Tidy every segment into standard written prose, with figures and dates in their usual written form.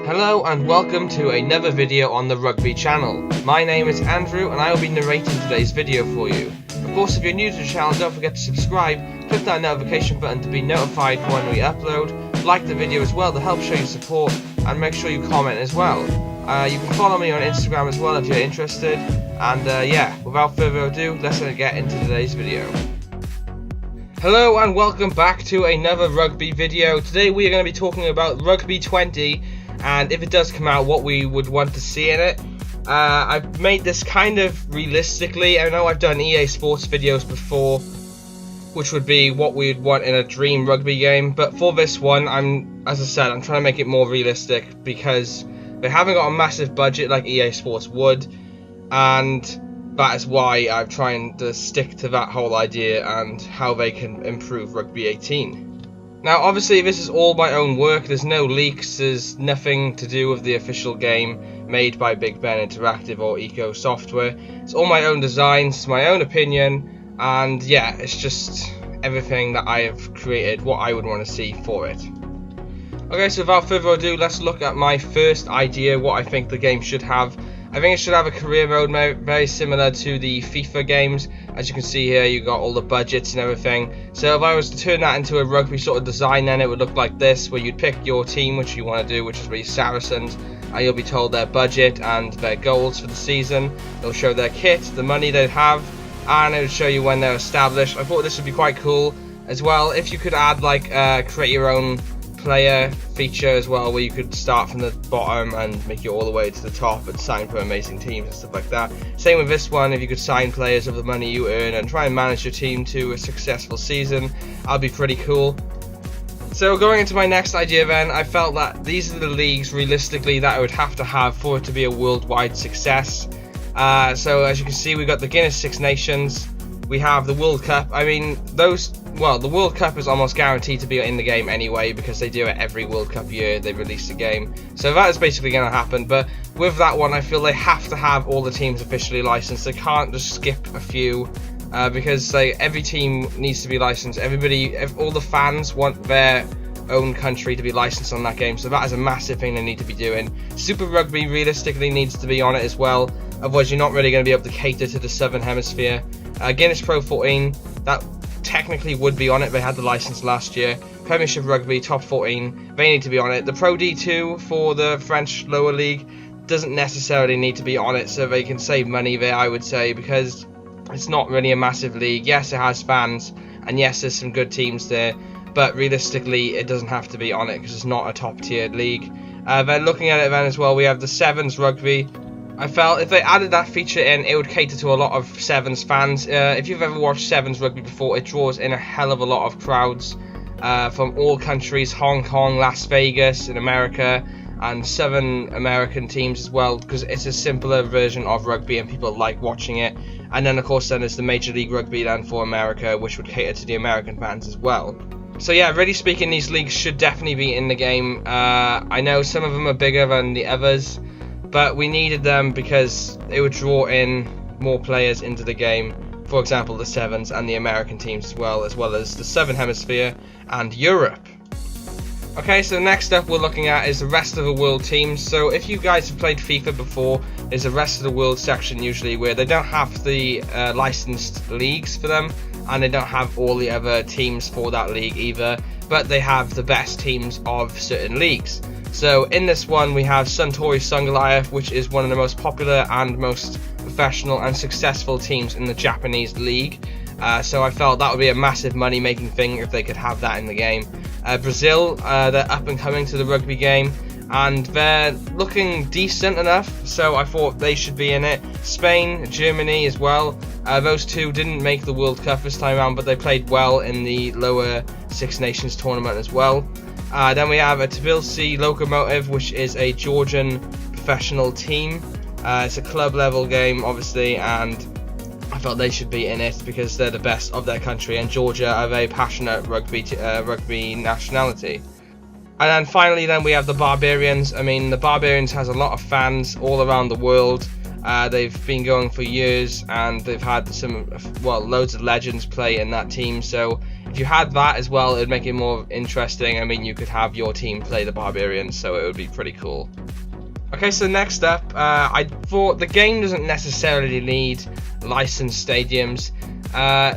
Hello and welcome to another video on the Rugby channel. My name is Andrew and I will be narrating today's video for you. Of course, if you're new to the channel, don't forget to subscribe, click that notification button to be notified when we upload, like the video as well to help show your support, and make sure you comment as well. You can follow me on Instagram as well if you're interested, and yeah, without further ado, let's get into today's video. Hello and welcome back to another Rugby video. Today we are going to be talking about Rugby 20, and if it does come out, what we would want to see in it. I've made this kind of realistically. I know I've done EA Sports videos before, which would be what we'd want in a dream rugby game, but for this one, as I said, I'm trying to make it more realistic because they haven't got a massive budget like EA Sports would, and that is why I'm trying to stick to that whole idea and how they can improve Rugby 18. Now, obviously, this is all my own work. There's no leaks. There's nothing to do with the official game made by Big Ben Interactive or Eco Software. It's all my own designs, it's my own opinion, and yeah, it's just everything that I have created, what I would want to see for it. Okay, so without further ado, let's look at my first idea, what I think the game should have. I think it should have a career mode very similar to the FIFA games. As you can see here, you got all the budgets and everything. So if I was to turn that into a rugby sort of design, then it would look like this, where you'd pick your team, which you want to do, which is really Saracens, and you'll be told their budget and their goals for the season. It'll show their kit, the money they have, and it would show you when they're established. I thought this would be quite cool as well if you could add like create your own player feature as well, where you could start from the bottom and make it all the way to the top and sign for amazing teams and stuff like that. Same with this one, if you could sign players of the money you earn and try and manage your team to a successful season, that'd be pretty cool. So going into my next idea then, I felt that these are the leagues realistically that I would have to have for it to be a worldwide success. So as you can see, we've got the Guinness Six Nations, we have the World Cup. I mean, the World Cup is almost guaranteed to be in the game anyway, because they do it every World Cup year, they release a game. So that is basically going to happen, but with that one, I feel they have to have all the teams officially licensed. They can't just skip a few, because every team needs to be licensed. All the fans want their own country to be licensed on that game, so that is a massive thing they need to be doing. Super Rugby realistically needs to be on it as well, otherwise you're not really going to be able to cater to the Southern Hemisphere. Guinness Pro 14, that technically would be on it, they had the license last year. Premiership Rugby, Top 14, they need to be on it. The Pro D2 for the French lower league doesn't necessarily need to be on it, so they can save money there, I would say, because it's not really a massive league. Yes, it has fans, and yes, there's some good teams there, but realistically it doesn't have to be on it because it's not a top tiered league. Then looking at it then as well, we have the Sevens Rugby. I felt if they added that feature in, it would cater to a lot of Sevens fans. If you've ever watched Sevens Rugby before, it draws in a hell of a lot of crowds from all countries, Hong Kong, Las Vegas in America, and Southern American teams as well, because it's a simpler version of rugby and people like watching it. And then of course then there's the Major League Rugby then for America, which would cater to the American fans as well. So yeah, really speaking, these leagues should definitely be in the game. I know some of them are bigger than the others, but we needed them because it would draw in more players into the game. For example, the Sevens and the American teams as well as the Southern Hemisphere and Europe. Okay, so next up we're looking at is the rest of the world teams. So if you guys have played FIFA before, there's a rest of the world section usually where they don't have the licensed leagues for them, and they don't have all the other teams for that league either, but they have the best teams of certain leagues. So in this one we have Suntory Sungoliath, which is one of the most popular and most professional and successful teams in the Japanese league. So I felt that would be a massive money making thing if they could have that in the game. Brazil, they're up and coming to the rugby game, and they're looking decent enough, so I thought they should be in it. Spain, Germany as well. Those two didn't make the World Cup this time around, but they played well in the lower Six Nations tournament as well. Then we have a Tbilisi Lokomotiv, which is a Georgian professional team. It's a club level game obviously, and I felt they should be in it because they're the best of their country, and Georgia are a very passionate rugby nationality. And then finally then we have the Barbarians. I mean, the Barbarians has a lot of fans all around the world. They've been going for years, and they've had loads of legends play in that team, so If you had that as well, it would make it more interesting. I mean, you could have your team play the Barbarians, so it would be pretty cool. Okay, so next up, I thought the game doesn't necessarily need licensed stadiums.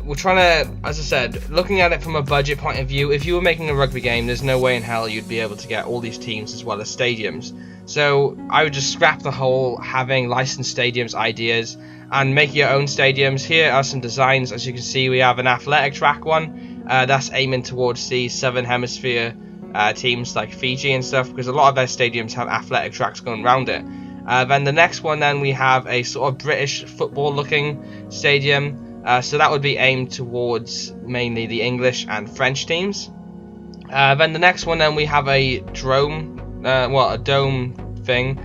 We're trying to, as I said, looking at it from a budget point of view, if you were making a rugby game, there's no way in hell you'd be able to get all these teams as well as stadiums. So I would just scrap the whole having licensed stadiums ideas and make your own stadiums. Here are some designs. As you can see, we have an athletic track one. That's aiming towards the Southern Hemisphere teams like Fiji and stuff, because a lot of their stadiums have athletic tracks going around it. Then the next one, then we have a sort of British football looking stadium. So that would be aimed towards mainly the English and French teams. Then the next one, then we have a dome thing.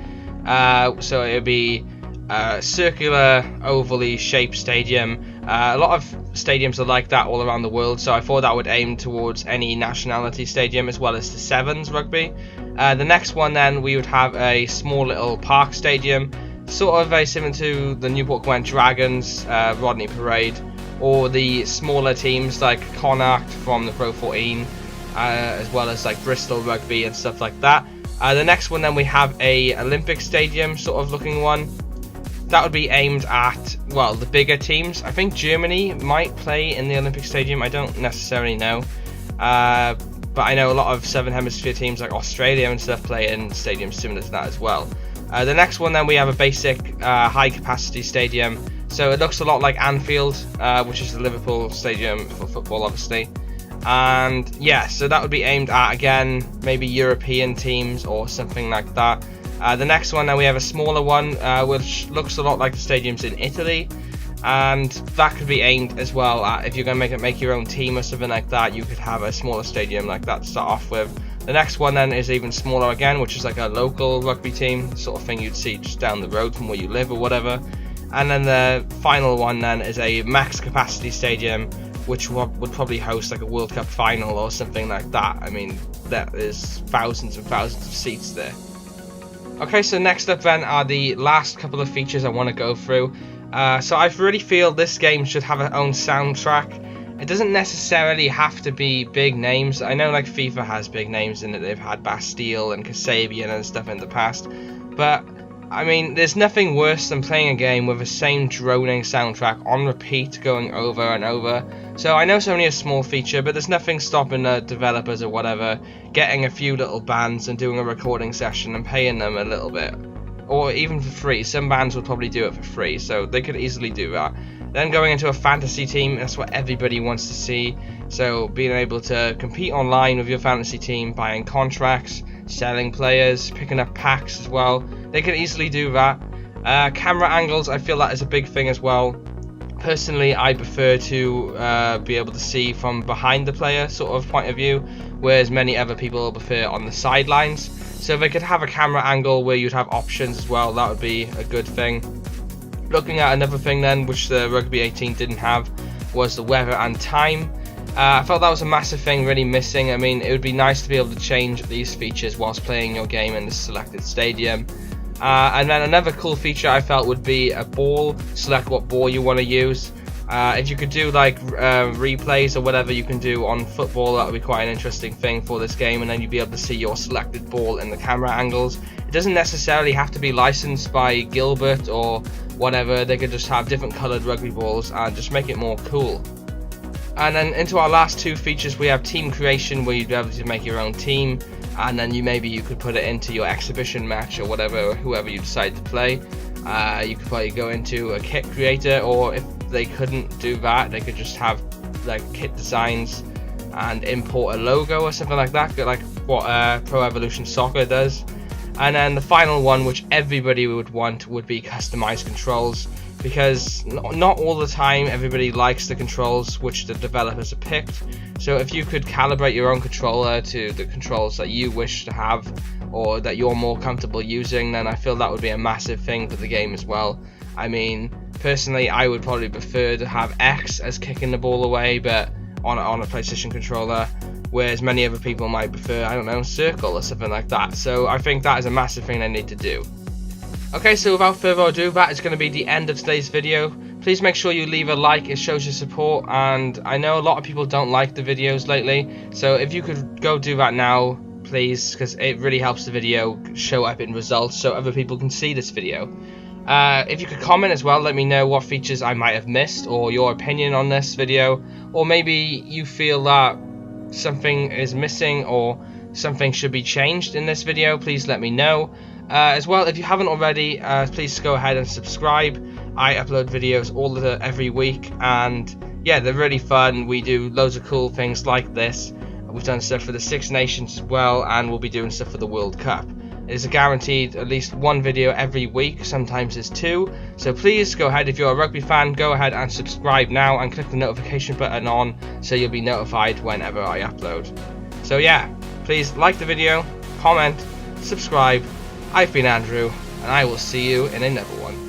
So it would be a circular, ovally shaped stadium. A lot of stadiums are like that all around the world, so I thought that would aim towards any nationality stadium as well as the Sevens rugby. The next one, then we would have a small little park stadium, sort of very similar to the Newport Gwent Dragons, Rodney Parade, or the smaller teams like Connacht from the Pro 14, as well as like Bristol Rugby and stuff like that. The next one, then we have a Olympic stadium sort of looking one. That would be aimed at, well, the bigger teams. I think Germany might play in the Olympic stadium. I don't necessarily know. But I know a lot of Southern Hemisphere teams like Australia and stuff play in stadiums similar to that as well. The next one, then we have a basic high capacity stadium. So it looks a lot like Anfield, which is the Liverpool stadium for football, obviously. And yeah, so that would be aimed at, again, maybe European teams or something like that. The next one, now we have a smaller one, which looks a lot like the stadiums in Italy, and that could be aimed as well at, if you're going to make your own team or something like that, you could have a smaller stadium like that to start off with. The next one then is even smaller again, which is like a local rugby team, sort of thing you'd see just down the road from where you live or whatever. And then the final one then is a max capacity stadium, which would probably host like a World Cup final or something like that. I mean, that is thousands and thousands of seats there. Okay, so next up then are the last couple of features I want to go through. So I really feel this game should have its own soundtrack. It doesn't necessarily have to be big names. I know like FIFA has big names in it. They've had Bastille and Kasabian and stuff in the past. But I mean, there's nothing worse than playing a game with the same droning soundtrack on repeat going over and over. So I know it's only a small feature, but there's nothing stopping the developers or whatever getting a few little bands and doing a recording session and paying them a little bit. Or even for free. Some bands would probably do it for free, so they could easily do that. Then going into a fantasy team, that's what everybody wants to see. So being able to compete online with your fantasy team, buying contracts, selling players, picking up packs as well. They could easily do that. Camera angles, I feel that is a big thing as well. Personally, I prefer to be able to see from behind the player sort of point of view, whereas many other people prefer on the sidelines. So if they could have a camera angle where you'd have options as well, that would be a good thing. Looking at another thing then, which the Rugby 18 didn't have, was the weather and time. I felt that was a massive thing really missing. I mean, it would be nice to be able to change these features whilst playing your game in the selected stadium. And then another cool feature I felt would be a ball. Select what ball you want to use. If you could do like replays or whatever you can do on football, that would be quite an interesting thing for this game, and then you'd be able to see your selected ball in the camera angles. It doesn't necessarily have to be licensed by Gilbert or whatever. They could just have different coloured rugby balls and just make it more cool. And then into our last two features, we have team creation, where you'd be able to make your own team, and then maybe you could put it into your exhibition match or whatever, whoever you decide to play. You could probably go into a kit creator, or if they couldn't do that, they could just have like kit designs and import a logo or something like that, like what Pro Evolution Soccer does. And then the final one, which everybody would want, would be customized controls, because not all the time everybody likes the controls which the developers have picked. So if you could calibrate your own controller to the controls that you wish to have or that you're more comfortable using, then I feel that would be a massive thing for the game as well. I mean, personally, I would probably prefer to have X as kicking the ball away, but on a PlayStation controller, whereas many other people might prefer, I don't know, circle or something like that. So I think that is a massive thing they need to do. Okay, so without further ado, that is going to be the end of today's video. Please make sure you leave a like, it shows your support, and I know a lot of people don't like the videos lately, so if you could go do that now, please, because it really helps the video show up in results so other people can see this video. If you could comment as well, let me know what features I might have missed, or your opinion on this video, or maybe you feel that something is missing or something should be changed in this video. Please let me know. As well, if you haven't already, please go ahead and subscribe. I upload videos every week, and yeah, they're really fun. We do loads of cool things like this. We've done stuff for the Six Nations as well, and we'll be doing stuff for the World Cup. It is a guaranteed at least one video every week, sometimes it's two. So please go ahead, if you're a rugby fan, go ahead and subscribe now and click the notification button on so you'll be notified whenever I upload. So yeah, please like the video, comment, subscribe. I've been Andrew, and I will see you in another one.